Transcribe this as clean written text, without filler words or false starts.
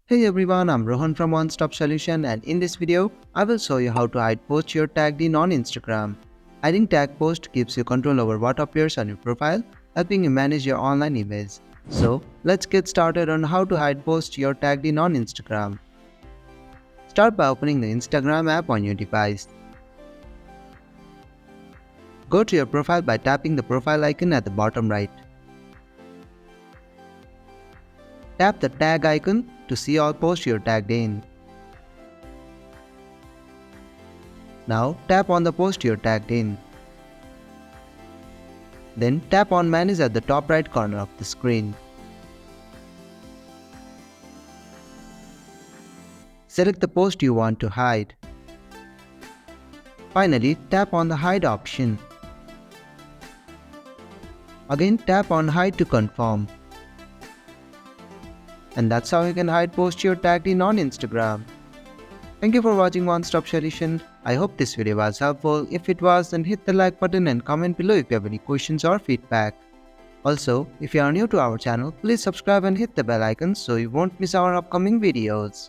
Hey everyone, I'm Rohan from One Stop Solution, and in this video, I will show you how to hide posts you're tagged in on Instagram. Hiding tag post gives you control over what appears on your profile, helping you manage your online image. So, let's get started on how to hide posts you're tagged in on Instagram. Start by opening the Instagram app on your device. Go to your profile by tapping the profile icon at the bottom right. Tap the tag icon to see all posts you're tagged in. Now tap on the post you're tagged in. Then tap on Manage at the top right corner of the screen. Select the post you want to hide. Finally, tap on the Hide option. Again, tap on Hide to confirm. And that's how you can hide posts you're tagged in on Instagram. Thank you for watching One Stop Solution. I hope this video was helpful. If it was, then hit the like button and comment below if you have any questions or feedback. Also, if you are new to our channel, please subscribe and hit the bell icon so you won't miss our upcoming videos.